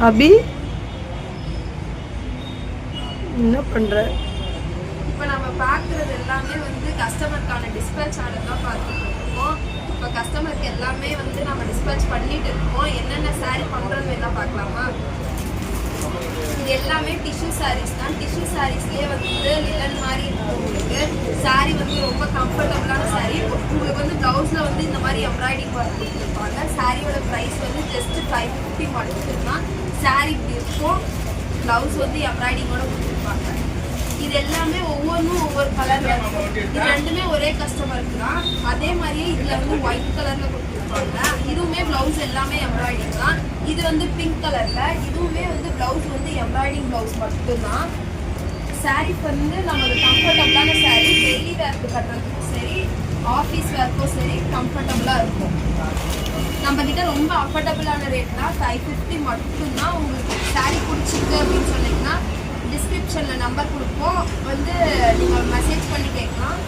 அபி என்ன பண்ற? இப்போ நம்ம பார்க்குறது எல்லாமே வந்து கஸ்டமருக்கான டிஸ்பேச் ஆர்டர் தான் பார்த்துட்டு இருக்கோம். இப்போ கஸ்டமருக்கு எல்லாமே வந்து நம்ம டிஸ்பேச் பண்ணிட்டு இருக்கோம். என்னென்ன சாரீ பண்ணுறோன்னு எல்லாம் பார்க்கலாமா? இது எல்லாமே டிஷ்யூ சாரீஸ் தான். டிஷ்யூ சாரீஸ்லேயே வந்து லிலன் மாதிரி இருக்கும். உங்களுக்கு சாரீ வந்து ரொம்ப கம்ஃபர்டபுளான சாரீ. உங்களுக்கு வந்து ப்ளவுஸில் வந்து இந்த மாதிரி எம்ப்ராய்டிங் ஒர்க் கொடுத்துருப்பாங்க. சாரியோட ப்ரைஸ் வந்து ஜஸ்ட் 550 மட்டும்தான். சாரீ இப்படி இருக்கும், ப்ளவுஸ் வந்து எம்ப்ராய்டிங்கோட கொடுத்துருப்பாங்க. இது எல்லாமே ஒவ்வொன்றும் ஒவ்வொரு கலர்ல இருக்கும். இது ரெண்டுமே ஒரே கஸ்டமருக்கு தான். அதே மாதிரியே இதுல வந்து ஒயிட் கலர்ல கொடுத்துருப்பாங்க. இதுவுமே பிளவுஸ் எல்லாமே எம்ப்ராய்டிங் தான். இது வந்து பிங்க் கலர்ல, இதுவுமே வந்து பிளவுஸ் வந்து எம்ப்ராய்டிங் பிளவுஸ் மட்டும்தான். சாரீ வந்து நமக்கு கம்ஃபர்டபுளான சாரீ. டெய்லி வேர்க்கு கட்டுறதுக்கும் சரி, ஆஃபீஸ் வேர்க்கும் சரி கம்ஃபர்டபுளா இருக்கும். நம்ம கிட்ட ரொம்ப அஃபோர்டபுளான ரேட் தான். 550 மட்டும்தான். உங்களுக்கு சாரீ பிடிச்சிருக்கு அப்படின்னு சொன்னீங்கன்னா டிஸ்கிரிப்ஷனில் நம்பர் கொடுப்போம், வந்து நீங்கள் மெசேஜ் பண்ணி கேட்கலாம்.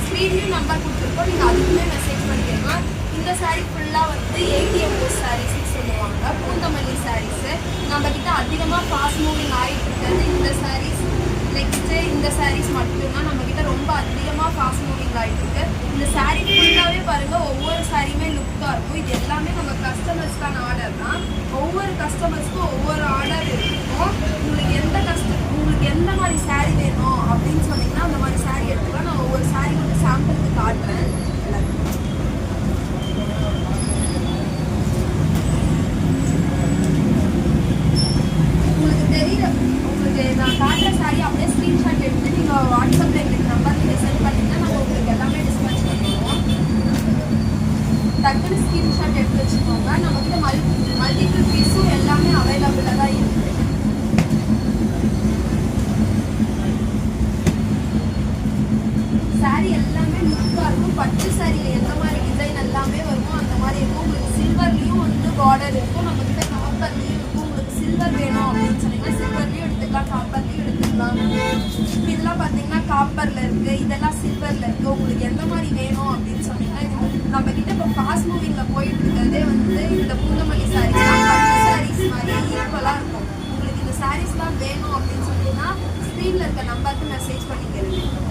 ஸ்க்ரீன்லேயும் நம்பர் கொடுத்துருக்கோம், நீங்கள் அதுக்குமே மெசேஜ் பண்ணி கேட்கலாம். இந்த சாரீ ஃபுல்லாக வந்து 80 MO சாரீஸ்ன்னு சொல்லுவாங்க, பூந்தமல்லி சாரீஸு. நம்மக்கிட்ட அதிகமாக ஃபாஸ்ட் மூவிங் ஆகிட்டு இருக்கிறது இந்த சாரீஸ். நெக்ஸ்ட்டு இந்த சாரீஸ் மட்டும்தான் நம்மக்கிட்ட ரொம்ப அதிகமாக ஃபாஸ்ட் மூவிங் ஆகிட்டு இருக்கு. இந்த சாரீ ஃபுல்லாகவே பாருங்கள், ஒவ்வொரு சாரியுமே லுக்காக இருக்கும். இது எல்லாமே நம்ம கஸ்டமர்ஸ்க்கான ஆர்டர் தான். ஒவ்வொரு கஸ்டமர்ஸ்க்கும் ஒவ்வொரு ஆர்டர் இருக்கும். உங்களுக்கு எந்த மாதிரி சாரீ வேணும் அப்படின்னு சொன்னீங்கன்னா அந்த மாதிரி சாரீ எடுத்துக்கலாம். நான் ஒவ்வொரு சாரீ வந்து சாம்பிளுக்கு காட்டுறேன். உங்களுக்கு தெரியல, உங்களுக்கு நான் காட்டுற சாரீ அப்படியே ஸ்க்ரீன்ஷாட் எடுத்து நீங்கள் வாட்ஸ்அப்பில் எங்களுக்கு நம்பர் நீங்கள் சென்ட் பண்ணிங்கன்னா நம்ம உங்களுக்கு எல்லாமே டிஸ்பேச் பண்ணிடுவோம். டக்குன்னு ஸ்க்ரீன்ஷாட் எடுத்து வச்சுக்கோங்க. நம்மக்கிட்ட மல்டிபிள் பீஸும் எல்லாமே அவைலபிளாக தான் இருக்குது. சாரீ எல்லாமே லுக்காக இருக்கும். பட்டு சாரியில் எந்த மாதிரி டிசைன் எல்லாமே வருமோ அந்த மாதிரி இருக்கும். உங்களுக்கு சில்வர்லேயும் வந்து பார்டர் இருக்கும். நம்மக்கிட்ட காப்பர்லேயும் இருக்கும். உங்களுக்கு சில்வர் வேணும் அப்படின்னு சொன்னீங்கன்னா சில்வர்லேயும் எடுத்துக்கலாம், காப்பர்லேயும் எடுத்துக்கலாம். இதெல்லாம் பார்த்தீங்கன்னா காப்பரில் இருக்குது, இதெல்லாம் சில்வரில் இருக்குது. உங்களுக்கு எந்த மாதிரி வேணும் அப்படின்னு சொன்னீங்கன்னா இது நம்மக்கிட்ட இப்போ ஃபாஸ்ட் மூவிங்கில் போயிட்டு இருக்கிறதே வந்து இந்த பூந்தமல்லி சாரீஸ் தான். பட்டு சாரீஸ் மாதிரி ஈக்குவலாக இருக்கும். உங்களுக்கு இந்த சாரீஸ்லாம் வேணும் அப்படின்னு சொன்னீங்கன்னா ஸ்க்ரீனில் இருக்க நம்பருக்கு மெசேஜ் பண்ணிக்கிறேன்.